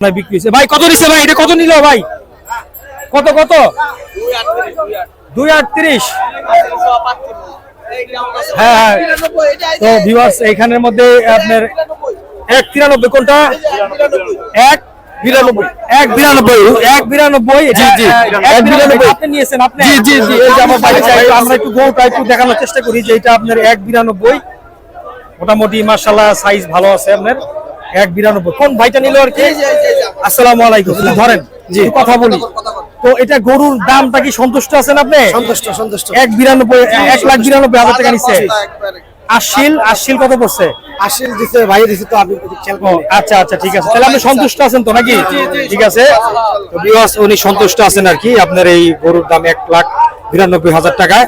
বিক্রি হয়েছে ভাই। কত নিছে ভাই? এটা কত নিল ভাই? কত কত? 2.38। হ্যাঁ, তো ভিউয়ার্স এখানের মধ্যে আপনার 1.93 কোনটা? 1.92 জি জি 1.92 আপনি নিয়েছেন আপনি? জি জি জি এই যে আমার ভাই চাই আমরা একটু গোটা একটু দেখানোর চেষ্টা করি যে এটা আপনার 1.92 মোটামুটি মাশাআল্লাহ সাইজ ভালো আছে আপনার 1.92। কোন ভাইটা নিল আর কি? আসসালামু আলাইকুম। ধরেন জি কথা বলি। তো এটা গরুর দামটা কি সন্তুষ্ট আছেন আপনি? সন্তুষ্ট সন্তুষ্ট 1.92,000 টাকা নিচ্ছে। আশিল কত পড়ছে? আশিল দিছে ভাই দিছে তো আপনি খেয়াল করেন। আচ্ছা আচ্ছা ঠিক আছে, তাহলে আপনি সন্তুষ্ট আছেন তো নাকি? ঠিক আছে, তো ভিউয়ার্স উনি সন্তুষ্ট আছেন আর কি আপনার এই গরুর দাম 1,92,000 টাকায়।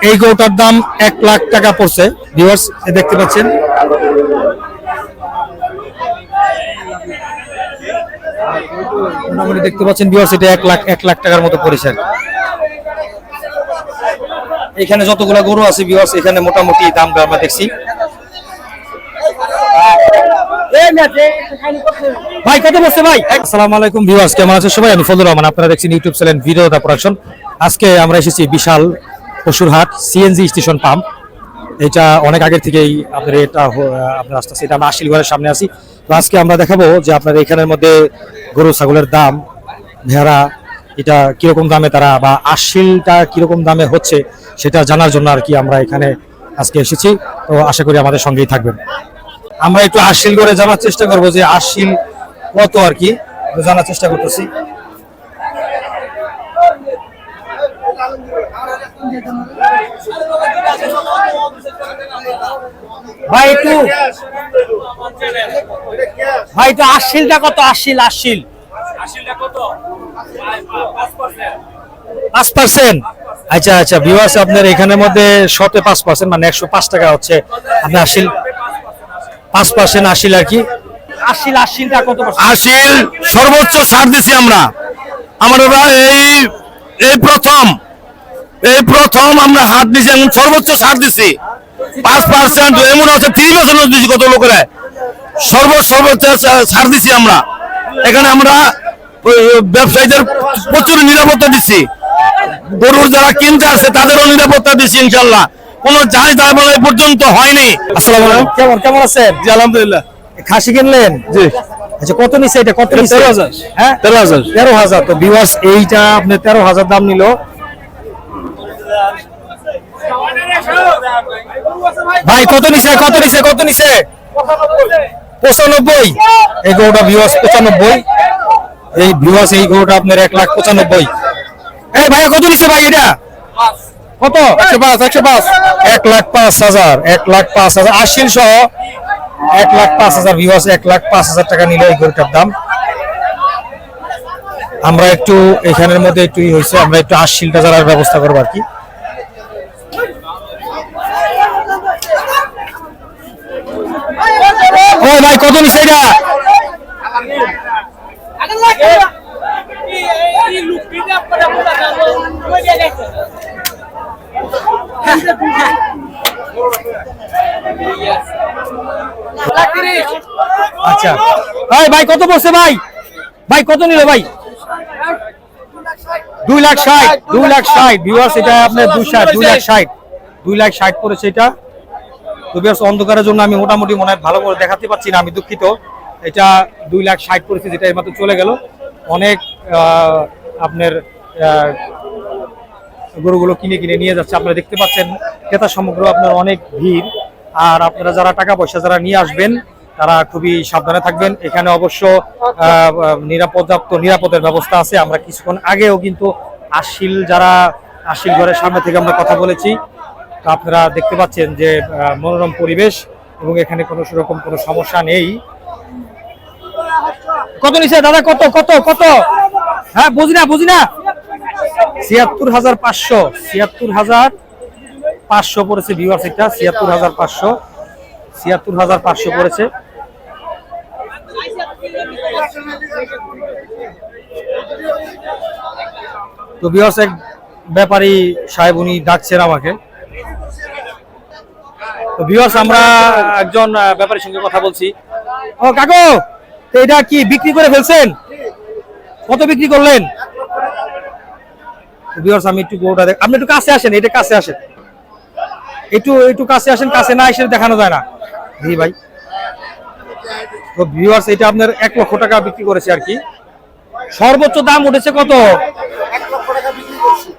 এই গরুটার দাম 1 লাখ টাকা পড়ছে ভিউয়ার্স, দেখতে পাচ্ছেন। মোটামুটি দেখতে পাচ্ছেন ভিউয়ার্স এটা 1 লাখ টাকার মতো পড়েছে। এখানে যতগুলা গরু আছে ভিউয়ার্স এখানে মোটামুটি দাম আমরা দেখছি। ভাই কত বলছে ভাই? আসসালামু আলাইকুম ভিউয়ার্স, কেমন আছেন সবাই? আমি ফজলুর রহমান, আপনারা দেখছেন ইউটিউব চ্যানেল ভিডিওদা প্রোডাকশন। আজকে আমরা এসেছি বিশাল পশুর হাট সিএনজি স্টেশন পাম্প। এটা অনেক আগের থেকেই আপনার এটা আপনার আসতেছে, এটা আমরা আশিলঘরের সামনে আছি। তো আজকে আমরা দেখাবো যে আপনার এখানের মধ্যে গরু ছাগলের দাম, ভেড়া এটা কিরকম দামে তারা বা আশিলটা কিরকম দামে হচ্ছে সেটা জানার জন্য আর কি আমরা এখানে আজকে এসেছি। তো আশা করি আমাদের সঙ্গেই থাকবেন। আমরা একটু আশিল করে জানার চেষ্টা করবো যে আশিল কত আর কি জানার চেষ্টা করতেছি। ভাই একটু আশিলটা কত? আশিল 5%। আচ্ছা আচ্ছা ভিউয়ার্স আপনার এখানের মধ্যে 5% মানে 105 টাকা হচ্ছে আপনার আশিল 5% আশিল আর কি। আশিলটা কত? আশিল সর্বোচ্চ ছাড় দিছি আমরা। আমরা এই প্রথম আমরা হাট দিছি, এখন সর্বোচ্চ ছাড় দিছি 5%। এমন আছে 30% দিছি কত লোকেরা, সর্বোচ্চ ছাড় দিছি আমরা। এখানে আমরা ব্যবসায়ীদের প্রচুর নিরাপত্তা দিচ্ছি, গরুর যারা কিনতে আসে তাদেরও নিরাপত্তা দিচ্ছি ইনশাল্লাহ। কোনো যাই দায়বদ্ধ এই পর্যন্ত হয়নি। আসসালামু আলাইকুম, কেমন আছেন? জি আলহামদুলিল্লাহ। খাসি কিনলেন? জি। আচ্ছা কত নিছে এটা? কত নিছে? 13,000। হ্যাঁ 13,000। তো ভিউয়ার্স এইটা আপনি 13,000 দাম নিল। ভাই কত নিছে? 95। এই গরুটা ভিউয়ার্স 95। এই ভিউয়ার্স এই গরুটা আপনার 1,95,000। এই ভাই কত নিছে ভাই এটা? কত? 105। 1,05,000। 1,05,000 আশিল সহ 1,05,000 ভিউয়ার্স 1,05,000 টাকা নিল এই গরুটার দাম। আমরা একটু এখানের মধ্যে একটু হয়েছে, আমরা একটু আশিলটা জানার ব্যবস্থা করবো আর কি। ও ভাই কত নিছে এটা? আচ্ছা ভাই কত বলছে ভাই? ভাই কত নিল ভাই? 2,60,000 ভিউয়ার্স এটা আপনার 2,60,000 পড়েছে এটা। তো ভিউয়ার্স অন্ধকারের জন্য আমি মোটামুটি মনে হয় ভালো করে দেখাতে পাচ্ছি না, আমি দুঃখিত। এটা 2,60,000 পড়েছে, যেটা এইমাত্র চলে গেল। অনেক আপনার গরুগুলো কিনে নিয়ে যাচ্ছে, আপনারা দেখতে পাচ্ছেন। ক্রেতা সমগ্র আপনার অনেক ভিড়। আর আপনারা যারা টাকা পয়সা যারা নিয়ে আসবেন তারা খুবই সাবধানে থাকবেন। এখানে অবশ্য নিরাপদের ব্যবস্থা আছে। আমরা কিছুক্ষণ আগেও কিন্তু আশিল ঘরের সামনে থেকে আমরা কথা বলেছি। তো আপনারা দেখতে পাচ্ছেন যে মনোরম পরিবেশ এবং এখানে কোনো সেরকম কোনো সমস্যা নেই। কত নিছে দাদা? কত? হ্যাঁ বুঝি না 76,500। 76,500 পড়েছে ভিউয়ার্স এটা। 76,500 পড়েছে। তো ভিউয়ার্স এক ব্যাপারী সাহেব উনি ডাকছেন আমাকে। তো ভিউয়ার্স আমরা একজন ব্যাপারীর সঙ্গে কথা বলছি। ও কাকু, তো এটা কি বিক্রি করে ফেলছেন? কত বিক্রি করলেন? ভিউয়ার্স আমি একটু গরুটা দেখ, আপনি একটু কাছে আসেন, এটা কাছে আসেন, একটু কাছে আসেন, কাছে না এসে দেখানো যায় না। জি ভাই। তো ভিউয়ার্স এটা আপনার 1 লক্ষ টাকা বিক্রি করেছে আর কি। সর্বোচ্চ দাম উঠেছে কত? 1 লক্ষ টাকা বিক্রি করছি।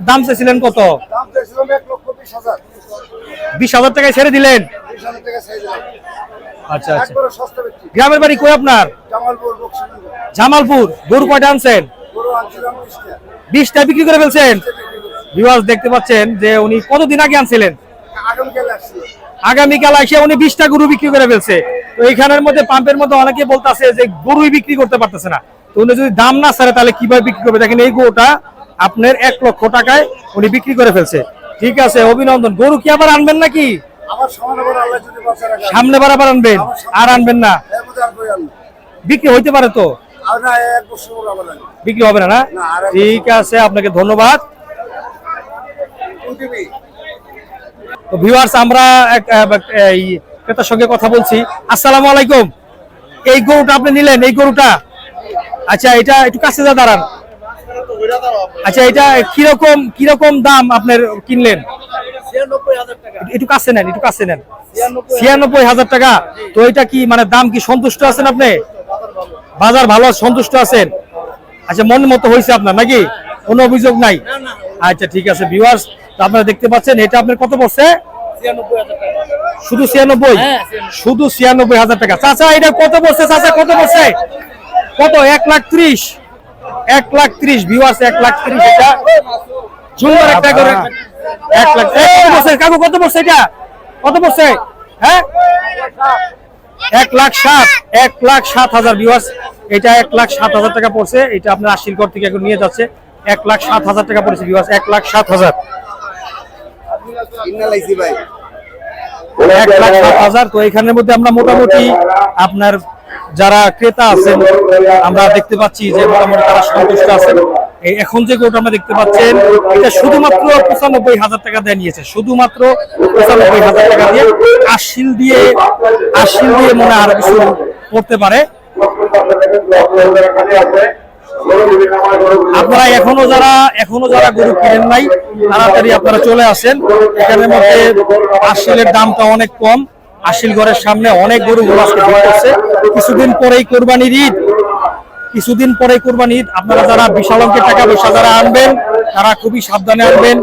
দাম চেয়েছিলেন কত? দাম চেয়েছিলাম 1,20,000। 20,000 টাকায় ছেড়ে দিলেন? 20,000 টাকা চাইছিলাম। আচ্ছা আচ্ছা। একবারে সস্তা বিক্রি। গ্রামের বাড়ি কই আপনার? জামালপুর বক্সিনগর। জামালপুর। গরু কয়টা আনছেন? গরু আনছিলাম 20টা। 20টা বিক্রি করে ফেলছেন। ভিউয়ার্স দেখতে পাচ্ছেন যে উনি কতদিন আগে আনছিলেন? আগামীকাল আসছে। আগামীকাল এসে উনি 20টা গরু বিক্রি করে ফেলছে। তো এইখানের মধ্যে পাম্পের মধ্যে অনেকে বলতেছে যে গরুই বিক্রি করতে পারতেছে না। তো উনি যদি দাম না ছাড়ে তাহলে কিভাবে বিক্রি করবে? দেখেন এই গরুটা আপনার 1 লক্ষ টাকায় উনি বিক্রি করে ফেলছে। ঠিক আছে, অভিনন্দন। গরু কি আবার আনবেন নাকি? আবার সামনে বার আল্লাহ যদি বাঁচা রাখে। সামনে বার আবার আনবেন? আর আনবেন না? এর মধ্যে আর কই আনবো? বিক্রি হইতে পারে তো? আর না 1 বছর পর আবার আনবো। বিক্রি হবে না? না, না, আর এক ঠিক আছে, আপনাকে ধন্যবাদ। ওটিপি। তো ভিউয়ার্স আমরা এই ক্রেতার সঙ্গে কথা বলছি। আসসালামু আলাইকুম। এই গরুটা আপনি নিলেন, এই গরুটা? আচ্ছা, এটা একটু কাছে যা দাঁড়ান। আচ্ছা, এটা কিরকম দাম আপনার কিনলেন? 96,000 টাকা। একটু কাছে নেন, একটু কাছে নেন। 96,000 টাকা। তো এটা কি মানে দাম কি সন্তুষ্ট আছেন আপনি? বাজার ভালো, সন্তুষ্ট আছেন? আচ্ছা, মন মতো হয়েছে আপনার নাকি? কোনো অভিযোগ নাই? আচ্ছা ঠিক আছে। ভিউয়ার্স আপনারা দেখতে পাচ্ছেন এটা আপনার কত পড়ছে? 96,000 টাকা। শুধু 96? শুধু 96,000 টাকা। চাচা এটা কত পড়ছে? চাচা কত পড়ছে? কত? 1,30,000? 1,30,000 ভিউয়ার্স, 1,30,000 এটা সুন্দর একটা করে 1,00,000 কত পড়ছে? কাকু কত পড়ছে এটা? কত পড়ছে? হ্যাঁ, 1,07,000। 1,07,000 ভিউয়ার্স, এটা 1,07,000 টাকা পড়ছে। এটা আপনার আশিরগড় থেকে এখন নিয়ে যাচ্ছে। 1,07,000 টাকা পড়েছে ভিউয়ার্স, 1,07,000। ইন্নালাইছি ভাই। 1,07,000। তো এখানের মধ্যে আমরা মোটামুটি আপনার যারা ক্রেতা আছেন আমরা দেখতে পাচ্ছি যে মোটামুটি তারা সন্তুষ্ট আছেন। এখন যে গরুটা আমরা দেখতে পাচ্ছেন এটা শুধুমাত্র 95,000 টাকা দিয়ে নিয়েছে। শুধুমাত্র 95,000 টাকা দিয়ে। আশিল দিয়ে মনে আর কিছু করতে পারে। আপনারা এখনো যারা গরু কিনেন নাই তাড়াতাড়ি আপনারা চলে আসেন। এখানের মধ্যে আশিলের দামটা অনেক কম। আশিল ঘরের সামনে অনেক গরু আজকে ভিড় করছে। কিছুদিন পরেই কোরবানির ঈদ। আপনারা যারা বিশাল অঙ্কের টাকা পয়সা যারা আনবেন তারা খুবই সাবধানে আনবেন।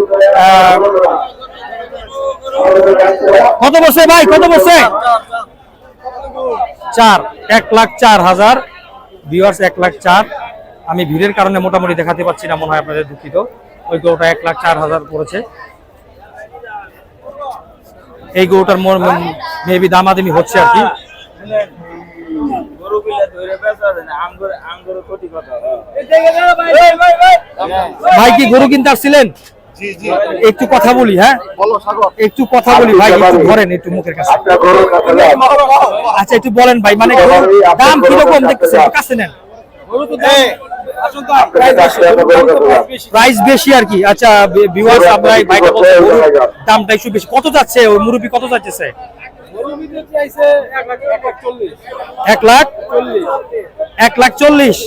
কত বসে ভাই, কত বসে? 4, 1,04,000 ভিউয়ার্স, 1,04,000। আমি ভিড়ের কারণে মোটামুটি দেখাতে পাচ্ছি না, মনে হয় আপনাদের দুঃখিত। ওই গরুটা 1,04,000 পড়েছে। এই গরুটার মেবি দামাদামি হচ্ছে আর কি। ভাই কি গরু কিনতে আসছিলেন? একটু কথা বলি। হ্যাঁ, একটু কথা বলি ভাই, একটু ধরেন একটু মুখের কাছে। আচ্ছা একটু বলেন ভাই, মানে গরুর দাম কিরকম দেখতেছেন? কাছে নেন। প্রাইস বেশি আর কি। আচ্ছা ভিউয়ার্স আমরা এই ভাইটা বলতে গরুর দামটা একটু বেশি। কত যাচ্ছে ওই মুরব্বি, কত যাচ্ছে? 1,40,000।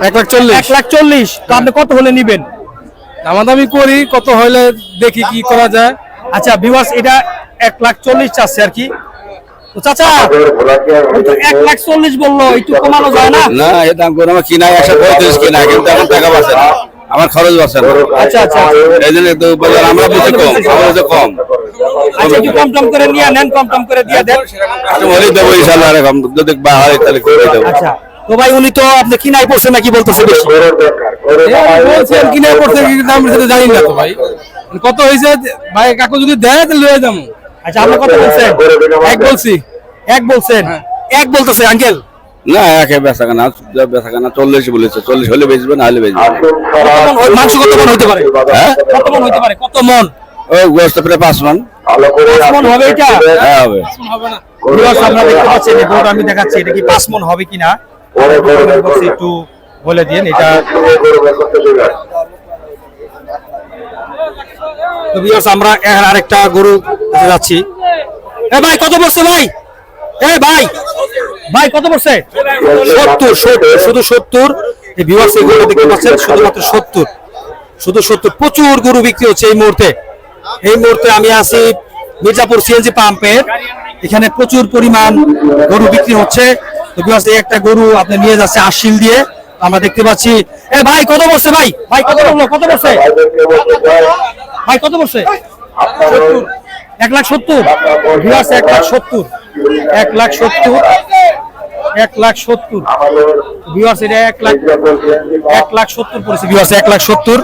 1,40,000। তো আপনি কত হলে নিবেন? দামাদামি করি, কত হলে দেখি কি করা যায়। আচ্ছা ভিউয়ার্স এটা 1,40,000 চাচ্ছে আর কি। তো চাচা 1,40,000 বললো, একটু কমানো যায় না? না, এই দাম করে আমার কিনা 135 কিনা, কিন্তু এখন টাকা বাঁচে না, আমার খরচ বাঁচে না। আচ্ছা আচ্ছা। এই জন্য তো বললাম আমরা বুঝে কম, আমরা বুঝে কম। আচ্ছা একটু কম টম করে নিয়ে নেন, কম টম করে দিয়ে দেন। হলে দেবো ইনশাআল্লাহ, এরকম যদি বা হয় তাহলে করে দেবো। আচ্ছা তো ভাই উনি তো আপনি কিনাই পড়ছে নাকি বলতেছে বেশি? বলছেন কিনে পড়ছে, কি দাম সেটা জানি না তো ভাই। কত হয়েছে ভাই? কাকু যদি দেয় তাহলে লয়ে যাবো। আচ্ছা আপনি কত বলছেন? 1 বলছি। 1 বলছেন? 1 বলতেছে আঙ্কেল? না, একে বেচা কেনা 40 বলেছে। 40 হলে বেচবে, না হলে বেচবে। মাংস কত মন হইতে পারে? হ্যাঁ, কত মন হইতে পারে? কত মন? ওই গোস্ত প্রায় 5 মণ। 5 মন হবে এটা? হ্যাঁ হবে। আপনারা দেখতে পাচ্ছেন এই গরুটা আমি দেখাচ্ছি, এটা কি 5 মন হবে কিনা একটু বলে দিন। এটা তো ভিউয়ার্স আমরা এর আরেকটা গরু দেখতে যাচ্ছি। এ ভাই কত পড়ছে ভাই? এ ভাই ভাই কত পড়ছে? 70 শুধু 70। এই ভিউয়ার্স এই গরু দেখতে পাচ্ছেন শুধুমাত্র 70, শুধু 70। প্রচুর গরু বিক্রি হচ্ছে এই মুহূর্তে। এই মুহূর্তে আমি আছি মির্জাপুর সিএনজি পাম্পের, এখানে প্রচুর পরিমাণ গরু বিক্রি হচ্ছে। তো ভিউয়ার্স এই একটা গরু আপনি নিয়ে যাচ্ছে আশিল দিয়ে, আমরা দেখতে পাচ্ছি। এ ভাই কত বলছে ভাই? ভাই কত বললো? কত বলছে ভাই? কত বলছে? 1,70,000। ভিউয়ার্স 1,70,000, 1,70,000, 1,70,000। ভিউয়ার্স এটা 1,70,000 পড়েছে। ভিউয়ার্স 1,70,000।